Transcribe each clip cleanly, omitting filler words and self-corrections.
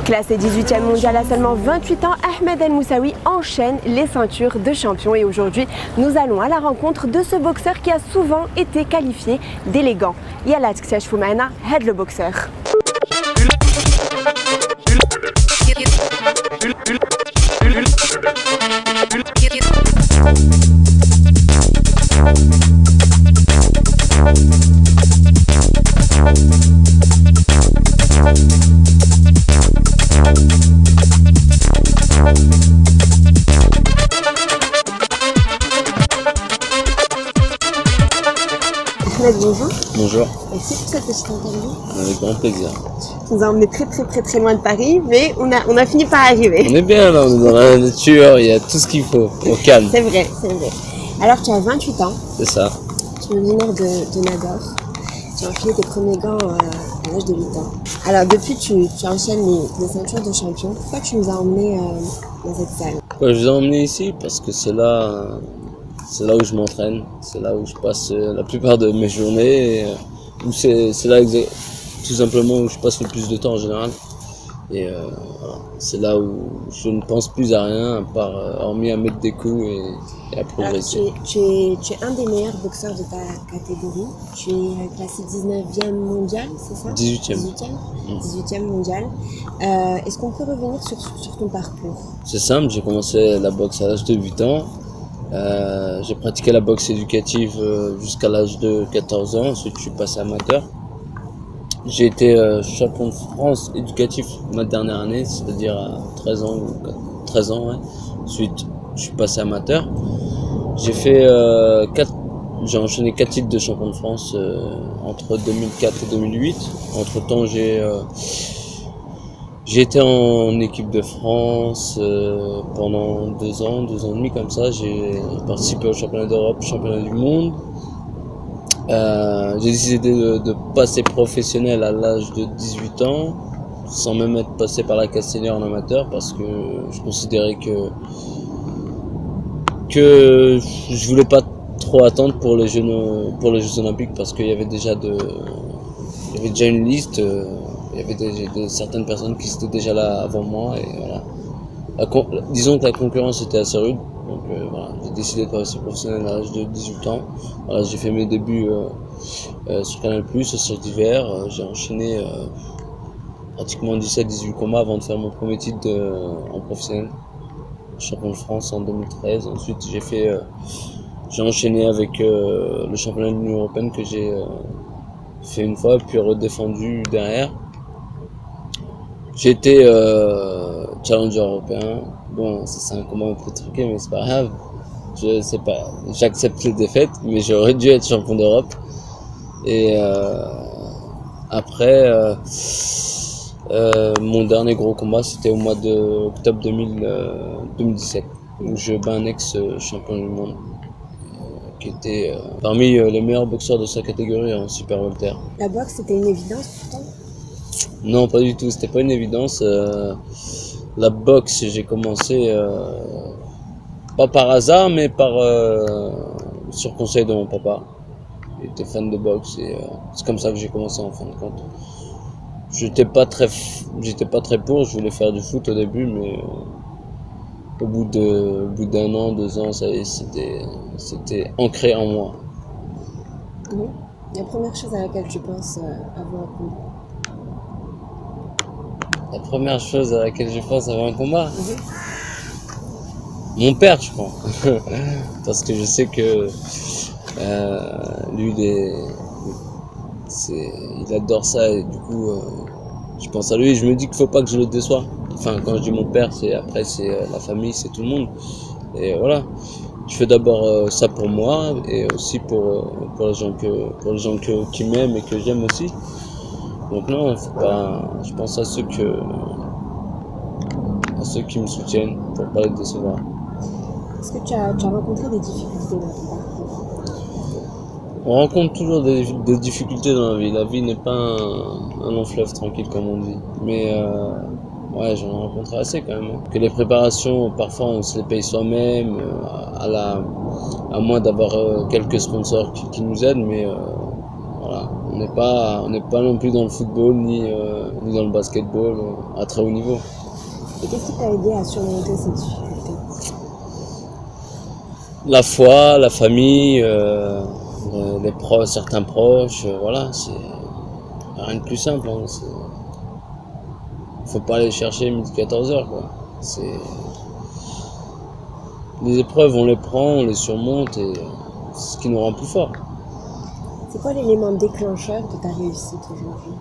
Classé 18e mondial à seulement 28 ans, Ahmed El Moussaoui enchaîne les ceintures de champion. Et aujourd'hui, nous allons à la rencontre de ce boxeur qui a souvent été qualifié d'élégant. Yalla تكتشفوا معنا هاد le boxeur. Bonjour. Bonjour. Merci pour cette petite interview. Avec grand plaisir. Tu nous a emmené très loin de Paris, mais on a fini par arriver. On est bien là, on est dans la nature, il y a tout ce qu'il faut, au calme. C'est vrai. Alors tu as 28 ans. C'est ça. Tu es originaire de Nador. Tu as enfilé tes premiers gants à l'âge de 8 ans. Alors depuis tu enchaînes les ceintures de champion. Pourquoi tu nous as emmenés dans cette salle? Pourquoi je vous ai emmené ici? Parce que c'est là où je m'entraîne, c'est là où je passe la plupart de mes journées, où c'est là tout simplement où je passe le plus de temps en général. Et voilà, c'est là où je ne pense plus à rien, à part hormis à mettre des coups et à progresser. Alors, tu es un des meilleurs boxeurs de ta catégorie. Tu es classé 19e mondial, c'est ça? 18e mondial. Est-ce qu'on peut revenir sur ton parcours? C'est simple, j'ai commencé la boxe à l'âge de 8 ans. J'ai pratiqué la boxe éducative jusqu'à l'âge de 14 ans, ensuite je suis passé amateur. J'ai été champion de France éducatif ma dernière année, c'est-à-dire à 13 ans, ouais. Ensuite je suis passé amateur. J'ai enchaîné 4 titres de champion de France entre 2004 et 2008. Entre temps j'ai été en équipe de France pendant 2 ans et demi comme ça. J'ai participé au championnat d'Europe, championnat du monde. J'ai décidé de passer professionnel à l'âge de 18 ans, sans même être passé par la case senior en amateur, parce que je considérais que je voulais pas trop attendre pour les Jeux Olympiques, parce qu'il y avait déjà une liste. Il y avait certaines personnes qui étaient déjà là avant moi et voilà. Disons que la concurrence était assez rude, donc voilà, j'ai décidé de passer professionnel à l'âge de 18 ans. Voilà, j'ai fait mes débuts sur Canal+, au Cirque d'hiver. J'ai enchaîné pratiquement 17-18 combats avant de faire mon premier titre en professionnel, champion de France en 2013. Ensuite j'ai enchaîné avec le championnat de l'Union Européenne que j'ai fait une fois, puis redéfendu derrière. J'ai été challenger européen. Bon, c'est un combat un peu truqué, mais c'est pas grave. J'accepte les défaites, mais j'aurais dû être champion d'Europe. Et après, mon dernier gros combat, c'était au mois d'octobre 2017, où je bats un ex-champion du monde, qui était parmi les meilleurs boxeurs de sa catégorie en super welter. La boxe, c'était une évidence pourtant? Non, pas du tout, c'était pas une évidence. La boxe, j'ai commencé pas par hasard, mais sur conseil de mon papa. Il était fan de boxe et c'est comme ça que j'ai commencé en fin de compte. J'étais pas très pour, je voulais faire du foot au début, mais au bout d'un an, 2 ans, ça y est, c'était ancré en moi. La première chose à laquelle tu penses avant un combat? La première chose à laquelle je pense avant un combat? Mon père, je crois. Parce que je sais que lui, il adore ça et du coup, je pense à lui et je me dis qu'il faut pas que je le déçoive. Enfin, quand je dis mon père, c'est la famille, c'est tout le monde. Et voilà. Je fais d'abord ça pour moi et aussi pour les gens qui m'aiment et que j'aime aussi. Donc non, je pense à ceux qui me soutiennent pour pas les décevoir. Est-ce que tu as rencontré des difficultés dans ton parcours? On rencontre toujours des difficultés dans la vie. La vie n'est pas un long fleuve tranquille comme on dit. Mais ouais, j'en ai rencontré assez quand même. Que les préparations, parfois on se les paye soi-même, à moins d'avoir quelques sponsors qui nous aident, mais voilà, On n'est pas non plus dans le football ni dans le basketball à très haut niveau. Et qu'est-ce qui t'a aidé à surmonter ces difficultés? La foi, la famille, certains proches, voilà, c'est rien de plus simple. Hein, faut pas aller chercher midi 14h, quoi. Les épreuves, on les prend, on les surmonte et c'est ce qui nous rend plus forts. C'est quoi l'élément déclencheur de ta réussite aujourd'hui?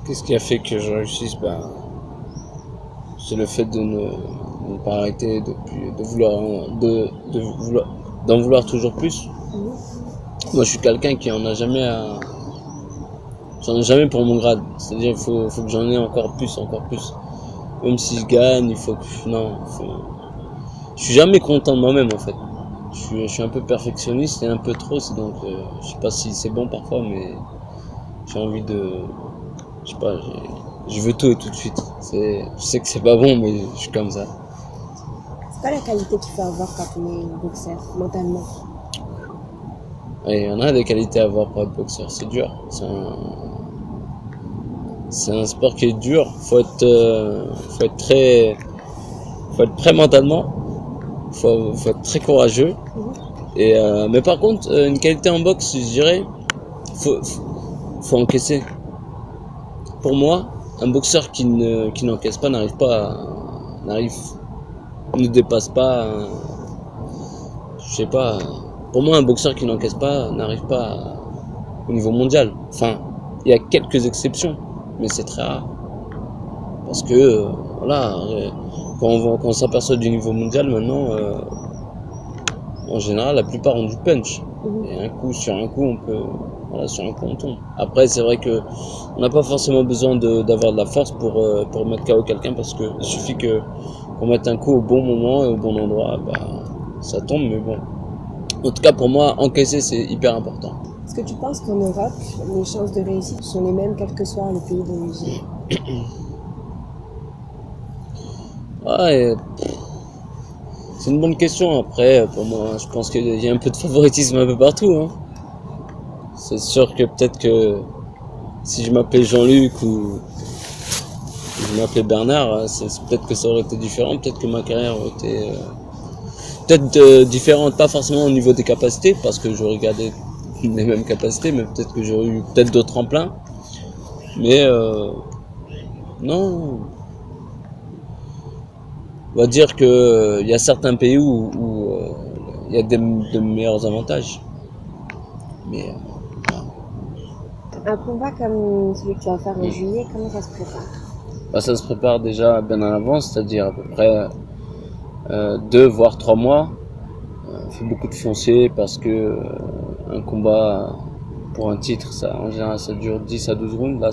Qu'est-ce qui a fait que je réussisse? C'est le fait de ne pas arrêter, d'en vouloir toujours plus. Moi, je suis quelqu'un qui j'en ai jamais pour mon grade. C'est-à-dire, il faut que j'en ai encore plus. Même si je gagne, je suis jamais content de moi-même, en fait. Je suis un peu perfectionniste et un peu trop, donc je sais pas si c'est bon parfois, mais j'ai envie je sais pas, je veux tout et tout de suite. Je sais que c'est pas bon, mais je suis comme ça. C'est quoi la qualité qu'il faut avoir quand on est boxeur, mentalement? Et il y en a des qualités à avoir pour être boxeur, c'est dur. C'est un sport qui est dur, faut être prêt mentalement, faut être très courageux. Mais par contre, une qualité en boxe, je dirais, faut encaisser. Pour moi, un boxeur qui n'encaisse pas ne dépasse pas, je sais pas. Pour moi, un boxeur qui n'encaisse pas n'arrive pas au niveau mondial. Enfin, il y a quelques exceptions, mais c'est très rare. Parce que, voilà, quand on s'aperçoit du niveau mondial maintenant, en général, la plupart ont du punch. Et sur un coup, on tombe. Après, c'est vrai que on n'a pas forcément besoin d'avoir de la force pour mettre KO quelqu'un, parce que il suffit qu'on mette un coup au bon moment et au bon endroit, ça tombe, mais bon. En tout cas, pour moi, encaisser, c'est hyper important. Est-ce que tu penses qu'en Europe, les chances de réussite sont les mêmes quel que soit le pays d'origine? C'est une bonne question. Après, pour moi, je pense qu'il y a un peu de favoritisme un peu partout. Hein. C'est sûr que peut-être que si je m'appelais Jean-Luc ou je m'appelais Bernard, peut-être que ça aurait été différent. Peut-être que ma carrière aurait été différente, pas forcément au niveau des capacités, parce que j'aurais gardé les mêmes capacités, mais peut-être que j'aurais eu d'autres tremplins. Mais non. On va dire que il y a certains pays où il y a de meilleurs avantages. Mais un combat comme celui que tu vas faire en juillet, comment ça se prépare? Ça se prépare déjà bien en avance, c'est-à-dire à peu près 2 voire 3 mois. On fait beaucoup de foncier parce que un combat pour un titre, en général ça dure 10 à 12 rounds. Là,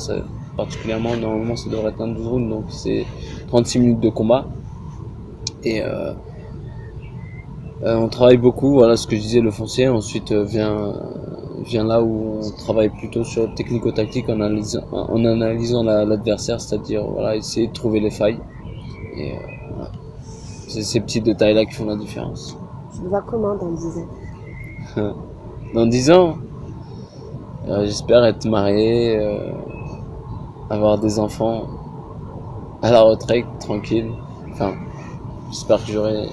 particulièrement, normalement ça devrait être un 12 rounds, donc c'est 36 minutes de combat. Et on travaille beaucoup, voilà ce que je disais, le foncier. Ensuite vient là où on travaille plutôt sur le technico-tactique en analysant l'adversaire, c'est-à-dire voilà, essayer de trouver les failles. Et voilà. C'est ces petits détails-là qui font la différence. Tu te vois comment dans 10 ans? Dans 10 ans, j'espère être marié, avoir des enfants, à la retraite, tranquille. Enfin, j'espère que j'aurai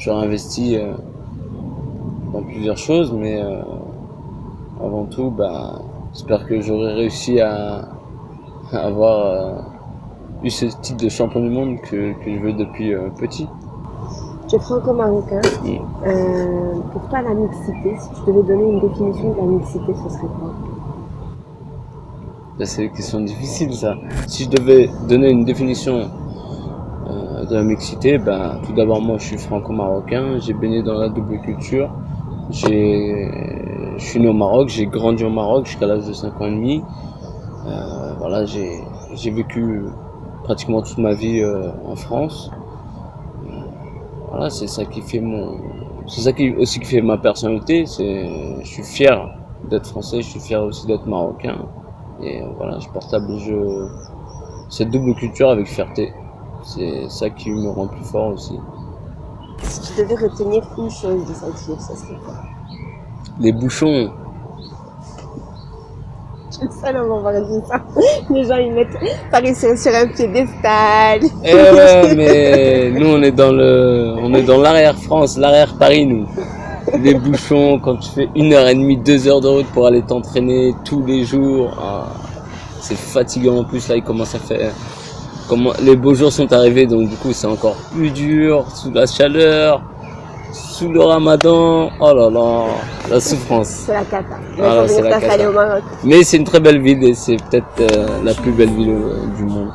investi dans plusieurs choses, mais avant tout, j'espère que j'aurai réussi à avoir eu ce titre de champion du monde que je veux depuis petit. Tu es franco-marocain. Pour toi, la mixité, si tu devais donner une définition de la mixité, ce serait quoi? C'est une question difficile, ça. Si je devais donner une définition de la mixité, tout d'abord, moi je suis franco-marocain, j'ai baigné dans la double culture, je suis né au Maroc, j'ai grandi au Maroc jusqu'à l'âge de 5 ans et demi. Voilà, j'ai vécu pratiquement toute ma vie en France. Voilà, c'est ça qui fait aussi qui fait ma personnalité. Je suis fier d'être français, je suis fier aussi d'être marocain. Et voilà, je partage cette double culture avec fierté. C'est ça qui me rend plus fort aussi. Si tu devais retenir une chose de cette vie, ça serait quoi? les bouchons. Ça, là, on va dire ça. Les gens, ils mettent Paris sur un piédestal. Eh ouais, mais nous, on est dans l'arrière-France, l'arrière-Paris, nous. Les bouchons, quand tu fais 1h30, 2 heures de route pour aller t'entraîner tous les jours, c'est fatigant. En plus, là, il commence à faire... les beaux jours sont arrivés, donc du coup, c'est encore plus dur, sous la chaleur, sous le ramadan. Oh là là, la souffrance. C'est la cata. Voilà, c'est la cata. Au Maroc. Mais c'est une très belle ville et c'est peut-être la plus belle ville du monde.